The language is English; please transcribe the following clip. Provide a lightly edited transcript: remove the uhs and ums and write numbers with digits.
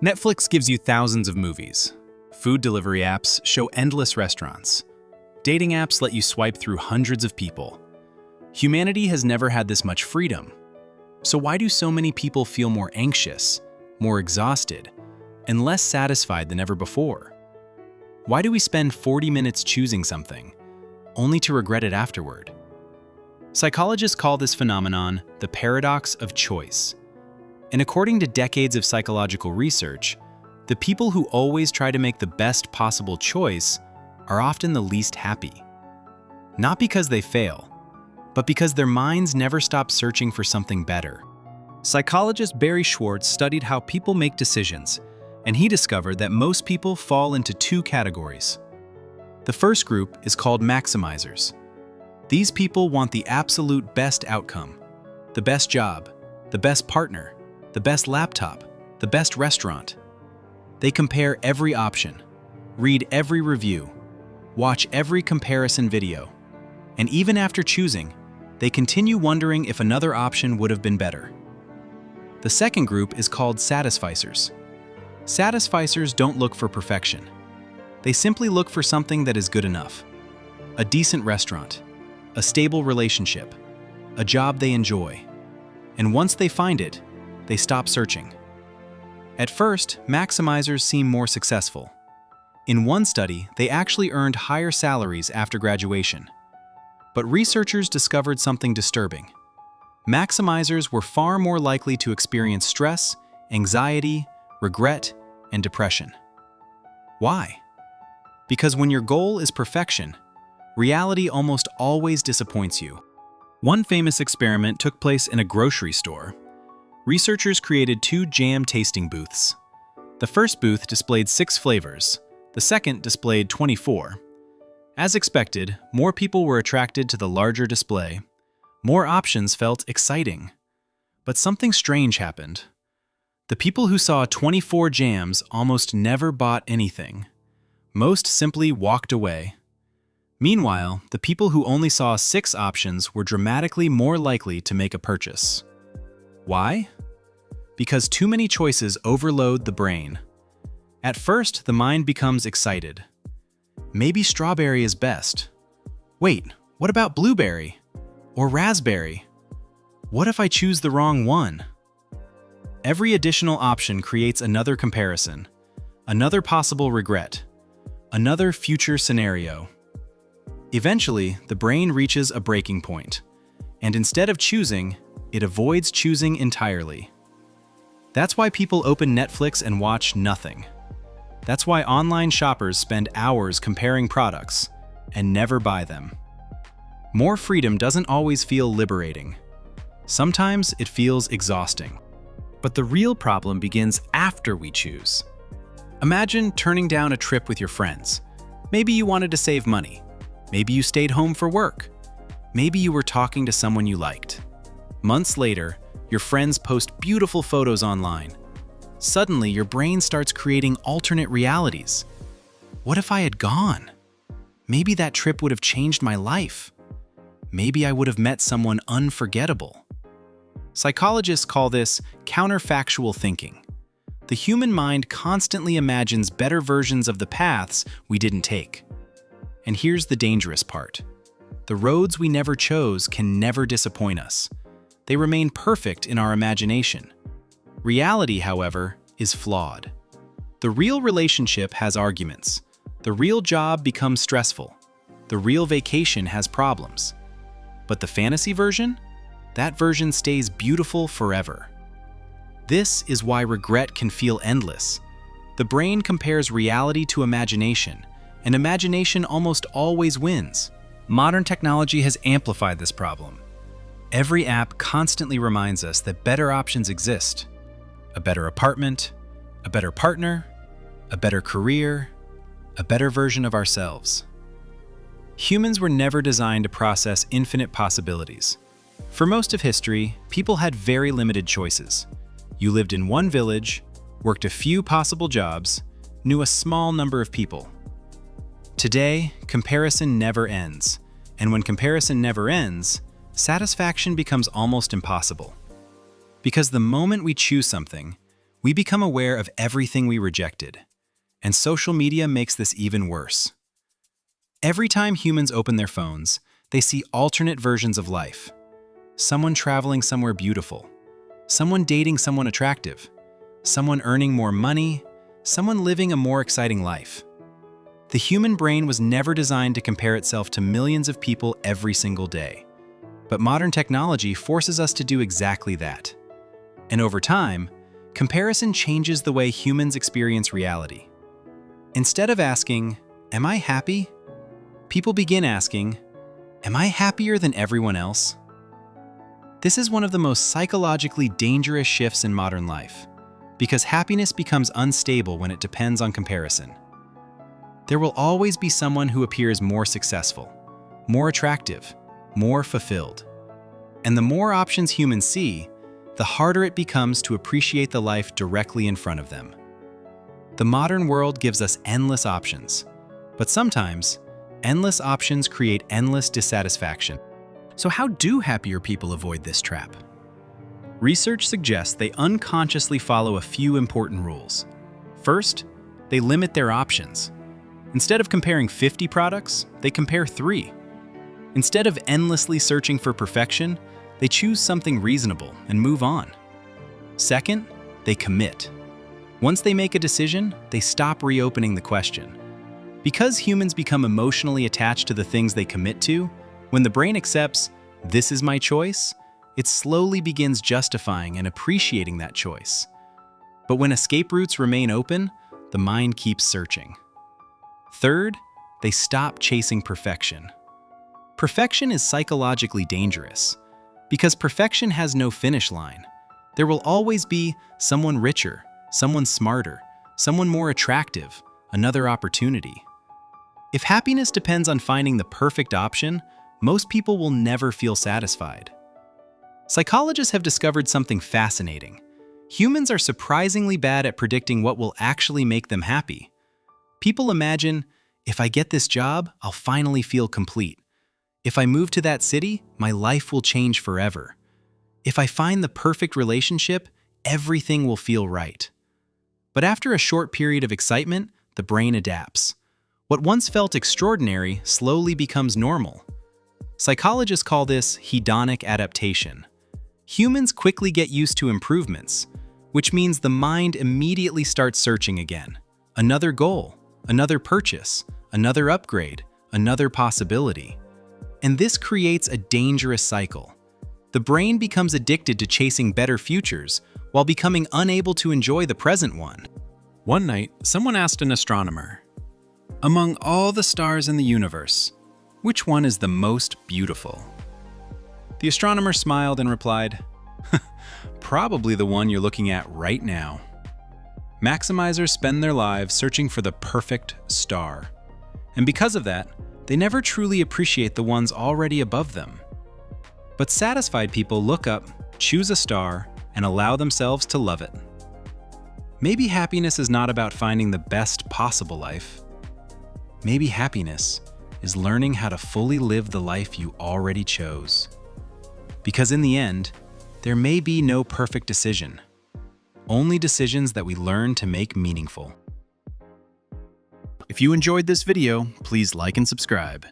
Netflix gives you thousands of movies. Food delivery apps show endless restaurants. Dating apps let you swipe through hundreds of people. Humanity has never had this much freedom. So why do so many people feel more anxious, more exhausted, and less satisfied than ever before? Why do we spend 40 minutes choosing something, only to regret it afterward? Psychologists call this phenomenon the paradox of choice. And according to decades of psychological research, the people who always try to make the best possible choice are often the least happy. Not because they fail, but because their minds never stop searching for something better. Psychologist Barry Schwartz studied how people make decisions, and he discovered that most people fall into two categories. The first group is called maximizers. These people want the absolute best outcome, the best job, the best partner, the best laptop, the best restaurant. They compare every option, read every review, watch every comparison video, and even after choosing, they continue wondering if another option would have been better. The second group is called Satisficers. Satisficers don't look for perfection. They simply look for something that is good enough. A decent restaurant, a stable relationship, a job they enjoy. And once they find it, they stop searching. At first, maximizers seem more successful. In one study, they actually earned higher salaries after graduation. But researchers discovered something disturbing. Maximizers were far more likely to experience stress, anxiety, regret, and depression. Why? Because when your goal is perfection, reality almost always disappoints you. One famous experiment took place in a grocery store. Researchers created 2 jam tasting booths. The first booth displayed 6 flavors. The second displayed 24. As expected, more people were attracted to the larger display. More options felt exciting. But something strange happened. The people who saw 24 jams almost never bought anything. Most simply walked away. Meanwhile, the people who only saw 6 options were dramatically more likely to make a purchase. Why? Because too many choices overload the brain. At first, the mind becomes excited. Maybe strawberry is best. Wait, what about blueberry? Or raspberry? What if I choose the wrong one? Every additional option creates another comparison, another possible regret, another future scenario. Eventually, the brain reaches a breaking point, and instead of choosing, it avoids choosing entirely. That's why people open Netflix and watch nothing. That's why online shoppers spend hours comparing products and never buy them. More freedom doesn't always feel liberating. Sometimes it feels exhausting. But the real problem begins after we choose. Imagine turning down a trip with your friends. Maybe you wanted to save money. Maybe you stayed home for work. Maybe you were talking to someone you liked. Months later, your friends post beautiful photos online. Suddenly, your brain starts creating alternate realities. What if I had gone? Maybe that trip would have changed my life. Maybe I would have met someone unforgettable. Psychologists call this counterfactual thinking. The human mind constantly imagines better versions of the paths we didn't take. And here's the dangerous part. The roads we never chose can never disappoint us. They remain perfect in our imagination. Reality, however, is flawed. The real relationship has arguments. The real job becomes stressful. The real vacation has problems. But the fantasy version? That version stays beautiful forever. This is why regret can feel endless. The brain compares reality to imagination, and imagination almost always wins. Modern technology has amplified this problem. Every app constantly reminds us that better options exist. A better apartment, a better partner, a better career, a better version of ourselves. Humans were never designed to process infinite possibilities. For most of history, people had very limited choices. You lived in one village, worked a few possible jobs, knew a small number of people. Today, comparison never ends, and when comparison never ends, satisfaction becomes almost impossible. Because the moment we choose something, We become aware of everything we rejected, and social media makes this even worse. Every time humans open their phones, they see alternate versions of life. Someone traveling somewhere beautiful, someone dating someone attractive, someone earning more money, someone living a more exciting life. The human brain was never designed to compare itself to millions of people every single day. But modern technology forces us to do exactly that. And over time, comparison changes the way humans experience reality. Instead of asking, "Am I happy?" people begin asking, "Am I happier than everyone else?" This is one of the most psychologically dangerous shifts in modern life, because happiness becomes unstable when it depends on comparison. There will always be someone who appears more successful, more attractive, more fulfilled. And the more options humans see, the harder it becomes to appreciate the life directly in front of them. The modern world gives us endless options, but sometimes, endless options create endless dissatisfaction. So how do happier people avoid this trap? Research suggests they unconsciously follow a few important rules. First, they limit their options. Instead of comparing 50 products, they compare 3. Instead of endlessly searching for perfection, they choose something reasonable and move on. Second, they commit. Once they make a decision, they stop reopening the question. Because humans become emotionally attached to the things they commit to, when the brain accepts, "This is my choice," it slowly begins justifying and appreciating that choice. But when escape routes remain open, the mind keeps searching. Third, they stop chasing perfection. Perfection is psychologically dangerous, because perfection has no finish line. There will always be someone richer, someone smarter, someone more attractive, another opportunity. If happiness depends on finding the perfect option, most people will never feel satisfied. Psychologists have discovered something fascinating. Humans are surprisingly bad at predicting what will actually make them happy. People imagine, "If I get this job, I'll finally feel complete. If I move to that city, my life will change forever. If I find the perfect relationship, everything will feel right." But after a short period of excitement, the brain adapts. What once felt extraordinary slowly becomes normal. Psychologists call this hedonic adaptation. Humans quickly get used to improvements, which means the mind immediately starts searching again. Another goal, another purchase, another upgrade, another possibility. And this creates a dangerous cycle. The brain becomes addicted to chasing better futures while becoming unable to enjoy the present one. One night, someone asked an astronomer, "Among all the stars in the universe, which one is the most beautiful?" The astronomer smiled and replied, "Probably the one you're looking at right now." Maximizers spend their lives searching for the perfect star. And because of that, they never truly appreciate the ones already above them. But satisfied people look up, choose a star, and allow themselves to love it. Maybe happiness is not about finding the best possible life. Maybe happiness is learning how to fully live the life you already chose. Because in the end, there may be no perfect decision, only decisions that we learn to make meaningful. If you enjoyed this video, please like and subscribe.